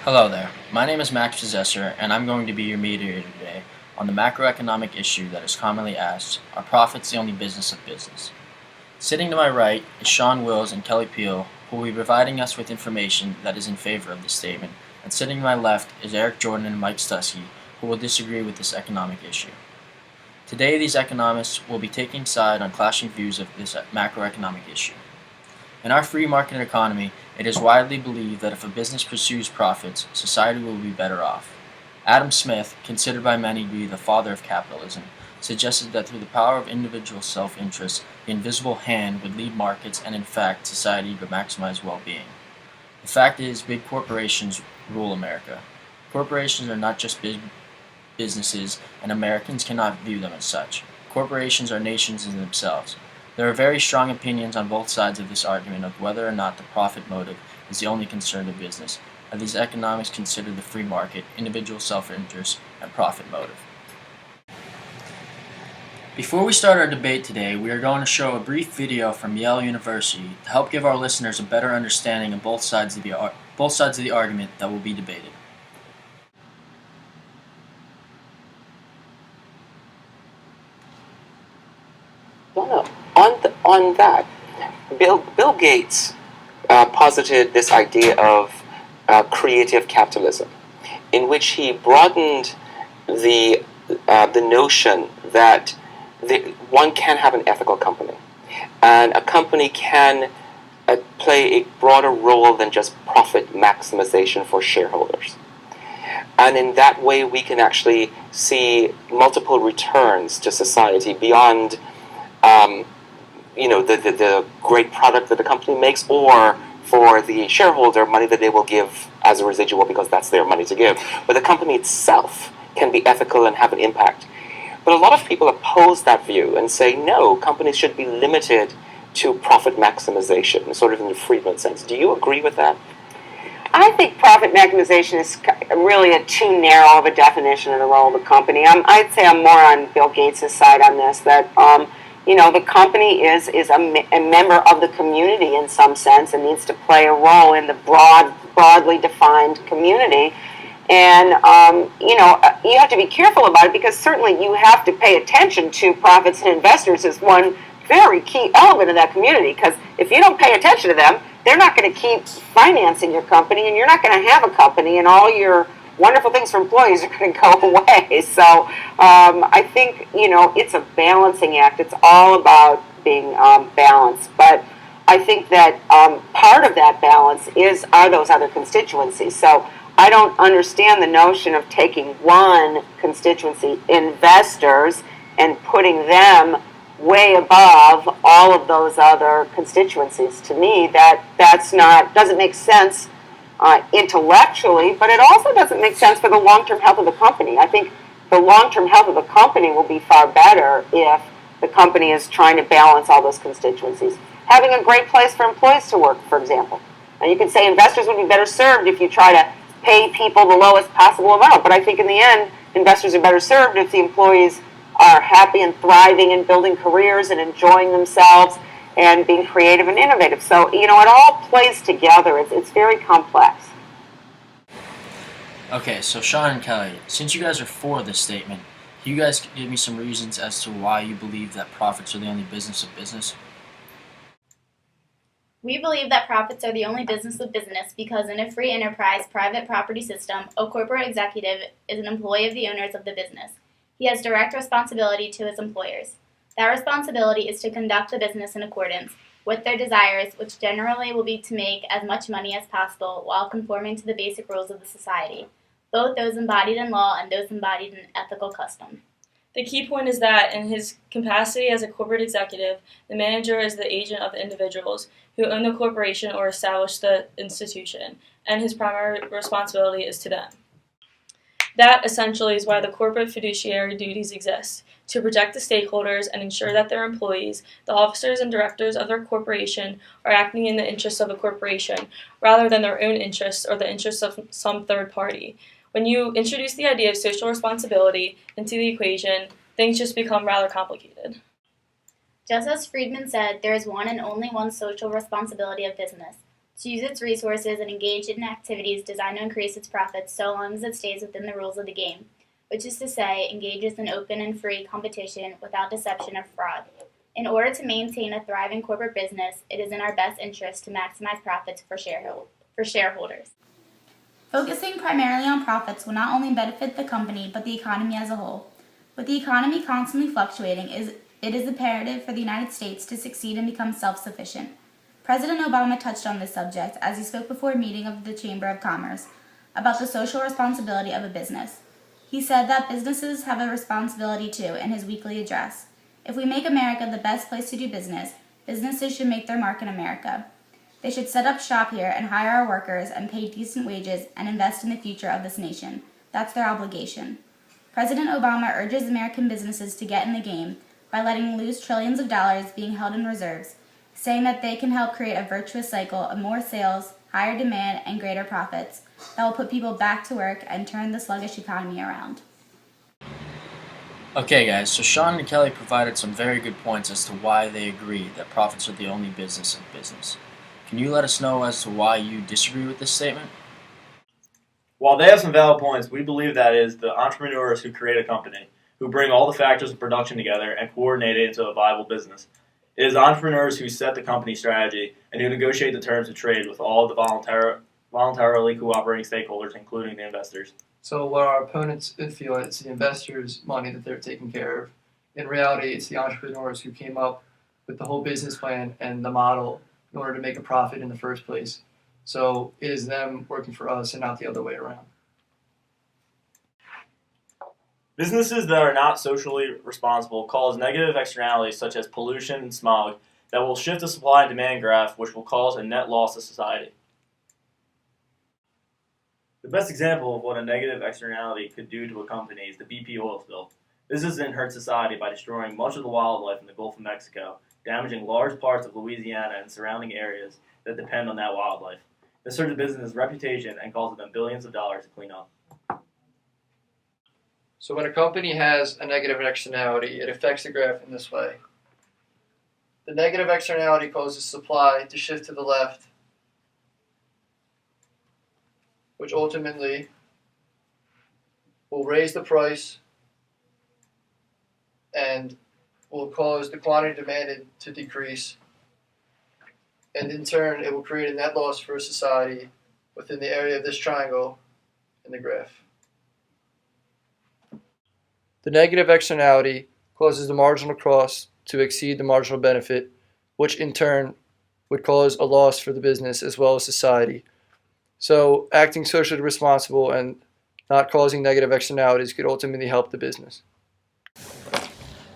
Hello there. My name is Max Possessor, and I'm going to be your mediator today on the macroeconomic issue that is commonly asked: are profits the only business of business? Sitting to my right is Sean Wills and Kelly Peel, who will be providing us with information that is in favor of this statement, and sitting to my left is Eric Jordan and Mike Stussky, who will disagree with this economic issue. Today, these economists will be taking side on clashing views of this macroeconomic issue. In our free market economy, it is widely believed that if a business pursues profits, society will be better off. Adam Smith, considered by many to be the father of capitalism, suggested that through the power of individual self-interest, the invisible hand would lead markets and, in fact, society to maximize well-being. The fact is, big corporations rule America. Corporations are not just big businesses, and Americans cannot view them as such. Corporations are nations in themselves. There are very strong opinions on both sides of this argument of whether or not the profit motive is the only concern of business, as these economics consider the free market, individual self-interest, and profit motive. Before we start our debate today, we are going to show a brief video from Yale University to help give our listeners a better understanding of both sides of the argument that will be debated. No. On that, Bill Gates posited this idea of creative capitalism, in which he broadened the notion that one can have an ethical company, and a company can play a broader role than just profit maximization for shareholders. And in that way, we can actually see multiple returns to society beyond the great product that the company makes, or for the shareholder, money that they will give as a residual because that's their money to give. But the company itself can be ethical and have an impact. But a lot of people oppose that view and say, no, companies should be limited to profit maximization, sort of in the Friedman sense. Do you agree with that? I think profit maximization is really a too narrow of a definition of the role of the company. I'd say I'm more on Bill Gates' side on this, that the company is a member of the community in some sense and needs to play a role in the broadly defined community. And, you have to be careful about it, because certainly you have to pay attention to profits and investors as one very key element of that community, because if you don't pay attention to them, they're not going to keep financing your company, and you're not going to have a company, and all your wonderful things for employees are going to go away. So I think, it's a balancing act. It's all about being balanced. But I think that part of that balance are those other constituencies. So I don't understand the notion of taking one constituency, investors, and putting them way above all of those other constituencies. To me, doesn't make sense intellectually, but it also doesn't make sense for the long-term health of the company. I think the long-term health of the company will be far better if the company is trying to balance all those constituencies. Having a great place for employees to work, for example. And you can say investors would be better served if you try to pay people the lowest possible amount, but I think in the end, investors are better served if the employees are happy and thriving and building careers and enjoying themselves and being creative and innovative. So, it all plays together. It's very complex. Okay, so Sean and Kelly, since you guys are for this statement, can you guys give me some reasons as to why you believe that profits are the only business of business? We believe that profits are the only business of business because in a free enterprise private property system, a corporate executive is an employee of the owners of the business. He has direct responsibility to his employers. That responsibility is to conduct the business in accordance with their desires, which generally will be to make as much money as possible while conforming to the basic rules of the society, both those embodied in law and those embodied in ethical custom. The key point is that in his capacity as a corporate executive, the manager is the agent of the individuals who own the corporation or establish the institution, and his primary responsibility is to them. That essentially is why the corporate fiduciary duties exist, to protect the stakeholders and ensure that their employees, the officers and directors of their corporation, are acting in the interests of the corporation rather than their own interests or the interests of some third party. When you introduce the idea of social responsibility into the equation, things just become rather complicated. Just as Friedman said, there is one and only one social responsibility of business: to use its resources and engage in activities designed to increase its profits so long as it stays within the rules of the game, which is to say, engages in open and free competition without deception or fraud. In order to maintain a thriving corporate business, it is in our best interest to maximize profits for shareholders. Focusing primarily on profits will not only benefit the company but the economy as a whole. With the economy constantly fluctuating, it is imperative for the United States to succeed and become self-sufficient. President Obama touched on this subject as he spoke before a meeting of the Chamber of Commerce about the social responsibility of a business. He said that businesses have a responsibility too in his weekly address. If we make America the best place to do business, businesses should make their mark in America. They should set up shop here and hire our workers and pay decent wages and invest in the future of this nation. That's their obligation. President Obama urges American businesses to get in the game by letting loose trillions of dollars being held in reserves, saying that they can help create a virtuous cycle of more sales, higher demand, and greater profits that will put people back to work and turn the sluggish economy around. Okay guys, so Sean and Kelly provided some very good points as to why they agree that profits are the only business of business. Can you let us know as to why you disagree with this statement? While they have some valid points, we believe that it is the entrepreneurs who create a company, who bring all the factors of production together and coordinate it into a viable business. It is entrepreneurs who set the company strategy and who negotiate the terms of trade with all of the voluntarily cooperating stakeholders, including the investors. So what our opponents feel it's the investors' money that they're taking care of. In reality, it's the entrepreneurs who came up with the whole business plan and the model in order to make a profit in the first place. So it is them working for us and not the other way around. Businesses that are not socially responsible cause negative externalities such as pollution and smog that will shift the supply and demand graph, which will cause a net loss to society. The best example of what a negative externality could do to a company is the BP oil spill. This has hurt society by destroying much of the wildlife in the Gulf of Mexico, damaging large parts of Louisiana and surrounding areas that depend on that wildlife. This hurt the business's reputation and causes them billions of dollars to clean up. So when a company has a negative externality, it affects the graph in this way. The negative externality causes supply to shift to the left, which ultimately will raise the price and will cause the quantity demanded to decrease. And in turn, it will create a net loss for society within the area of this triangle in the graph. The negative externality causes the marginal cost to exceed the marginal benefit, which in turn would cause a loss for the business as well as society. So acting socially responsible and not causing negative externalities could ultimately help the business.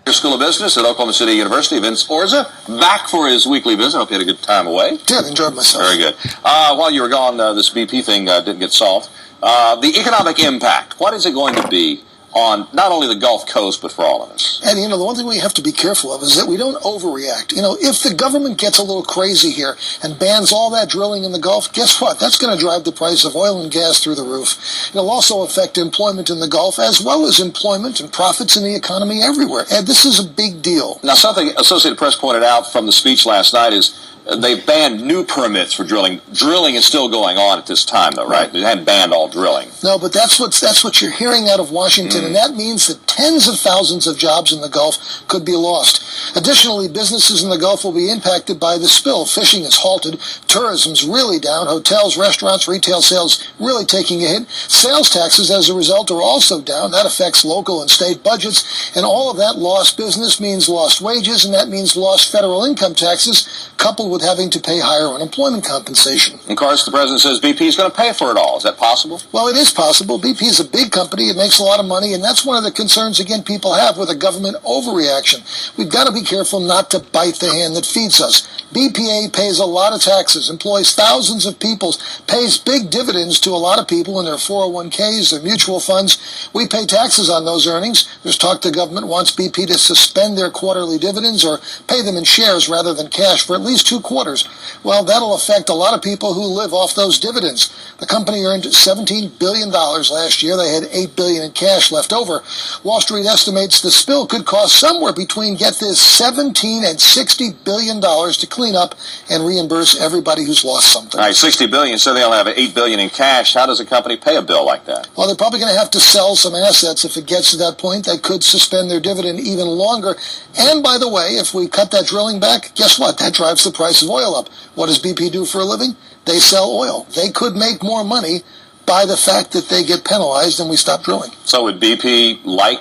School of Business at Oklahoma City University, Vince Orza, back for his weekly visit. Hope you had a good time away. Did, enjoyed myself. Very good. While you were gone, this BP thing didn't get solved. The economic impact, what is it going to be on not only the Gulf Coast, but for all of us? And, the one thing we have to be careful of is that we don't overreact. If the government gets a little crazy here and bans all that drilling in the Gulf, guess what? That's going to drive the price of oil and gas through the roof. It'll also affect employment in the Gulf, as well as employment and profits in the economy everywhere. And this is a big deal. Now, something Associated Press pointed out from the speech last night is they banned new permits for drilling. Drilling is still going on at this time, though, right? They hadn't banned all drilling. No, but that's what you're hearing out of Washington, and that means that tens of thousands of jobs in the Gulf could be lost. Additionally, businesses in the Gulf will be impacted by the spill. Fishing is halted, tourism's really down, hotels, restaurants, retail sales really taking a hit. Sales taxes, as a result, are also down. That affects local and state budgets, and all of that lost business means lost wages, and that means lost federal income taxes, coupled with having to pay higher unemployment compensation. Of course, the president says BP is going to pay for it all. Is that possible? Well, it is possible. BP is a big company. It makes a lot of money, and that's one of the concerns, again, people have with a government overreaction. We've got to be careful not to bite the hand that feeds us. BPA pays a lot of taxes, employs thousands of people, pays big dividends to a lot of people in their 401ks, their mutual funds. We pay taxes on those earnings. There's talk the government wants BP to suspend their quarterly dividends or pay them in shares rather than cash for at least 2 quarters. Well, that'll affect a lot of people who live off those dividends. The company earned $17 billion last year. They had $8 billion in cash left over. Wall Street estimates the spill could cost somewhere between, get this, $17 and $60 billion to clean up and reimburse everybody who's lost something. All right, $60 billion, so they'll have $8 billion in cash. How does a company pay a bill like that? Well, they're probably going to have to sell some assets if it gets to that point. They could suspend their dividend even longer. And by the way, if we cut that drilling back, guess what? That drives the price of oil up. What does BP do for a living? They sell oil. They could make more money by the fact that they get penalized and we stop drilling. So would BP like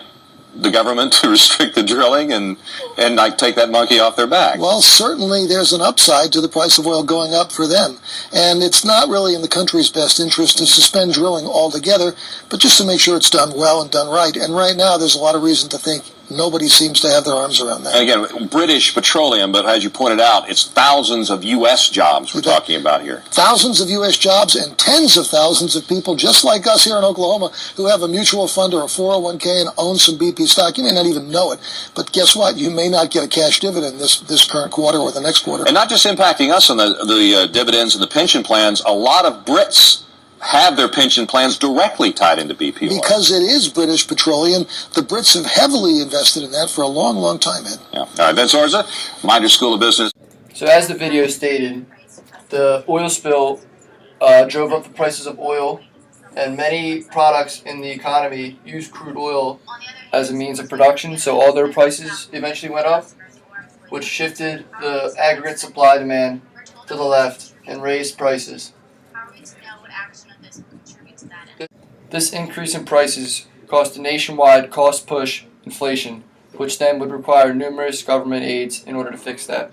the government to restrict the drilling and like take that monkey off their back? Well, certainly there's an upside to the price of oil going up for them. And it's not really in the country's best interest to suspend drilling altogether, but just to make sure it's done well and done right. And right now there's a lot of reason to think nobody seems to have their arms around that. And again, British Petroleum, but as you pointed out, it's thousands of U.S. jobs we're talking about here. Thousands of U.S. jobs and tens of thousands of people just like us here in Oklahoma who have a mutual fund or a 401k and own some BP stock. You may not even know it, but guess what? You may not get a cash dividend this current quarter or the next quarter. And not just impacting us on the dividends and the pension plans, a lot of Brits have their pension plans directly tied into BP oil. Because it is British Petroleum, the Brits have heavily invested in that for a long, long time, Ed. Yeah. All right, Ben Sorza, Minder School of Business. So as the video stated, the oil spill drove up the prices of oil, and many products in the economy use crude oil as a means of production, so all their prices eventually went up, which shifted the aggregate supply-demand to the left and raised prices. This increase in prices caused a nationwide cost-push inflation, which then would require numerous government aids in order to fix that.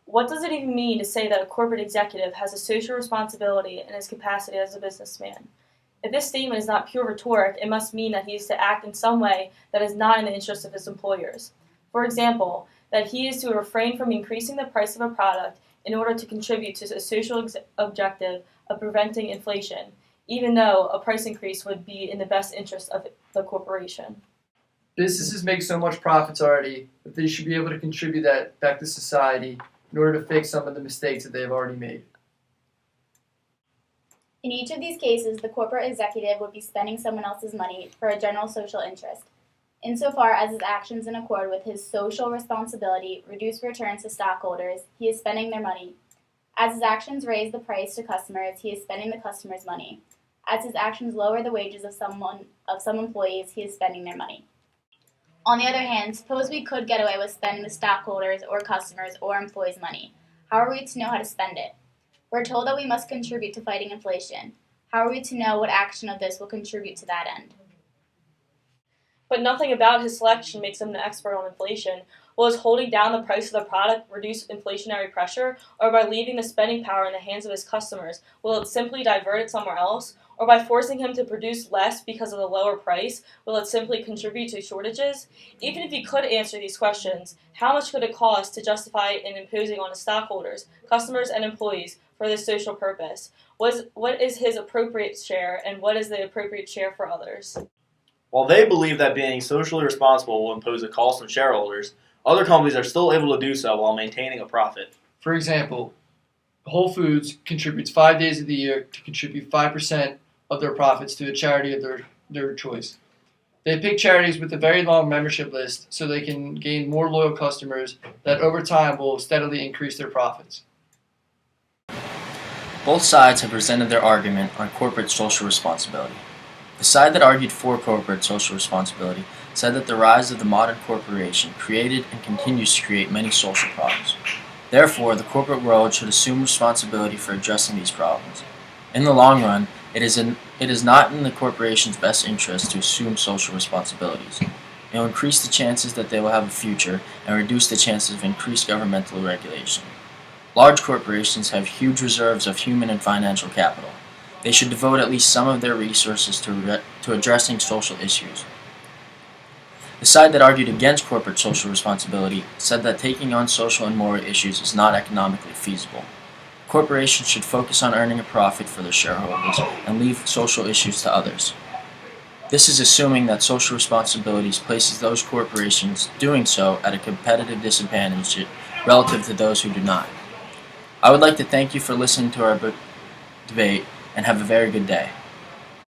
What does it even mean to say that a corporate executive has a social responsibility in his capacity as a businessman? If this statement is not pure rhetoric, it must mean that he is to act in some way that is not in the interest of his employers. For example, that he is to refrain from increasing the price of a product in order to contribute to a social objective of preventing inflation, even though a price increase would be in the best interest of the corporation. Businesses make so much profits already that they should be able to contribute that back to society in order to fix some of the mistakes that they've already made. In each of these cases, the corporate executive would be spending someone else's money for a general social interest. Insofar as his actions in accord with his social responsibility reduce returns to stockholders, he is spending their money. As his actions raise the price to customers, he is spending the customers' money. As his actions lower the wages of some employees, he is spending their money. On the other hand, suppose we could get away with spending the stockholders or customers or employees' money. How are we to know how to spend it? We're told that we must contribute to fighting inflation. How are we to know what action of this will contribute to that end? But nothing about his selection makes him the expert on inflation. Will his holding down the price of the product reduce inflationary pressure, or by leaving the spending power in the hands of his customers, will it simply divert it somewhere else? Or by forcing him to produce less because of the lower price, will it simply contribute to shortages? Even if he could answer these questions, how much could it cost to justify in imposing on his stockholders, customers, and employees for this social purpose? What is his appropriate share, and what is the appropriate share for others? While they believe that being socially responsible will impose a cost on shareholders, other companies are still able to do so while maintaining a profit. For example, Whole Foods contributes 5 days of the year to contribute 5% of their profits to a charity of their choice. They pick charities with a very long membership list so they can gain more loyal customers that over time will steadily increase their profits. Both sides have presented their argument on corporate social responsibility. The side that argued for corporate social responsibility said that the rise of the modern corporation created and continues to create many social problems. Therefore, the corporate world should assume responsibility for addressing these problems. In the long run, it is not in the corporation's best interest to assume social responsibilities. It will increase the chances that they will have a future and reduce the chances of increased governmental regulation. Large corporations have huge reserves of human and financial capital. They should devote at least some of their resources to addressing social issues. The side that argued against corporate social responsibility said that taking on social and moral issues is not economically feasible. Corporations should focus on earning a profit for their shareholders and leave social issues to others. This is assuming that social responsibilities places those corporations doing so at a competitive disadvantage relative to those who do not. I would like to thank you for listening to our debate and have a very good day.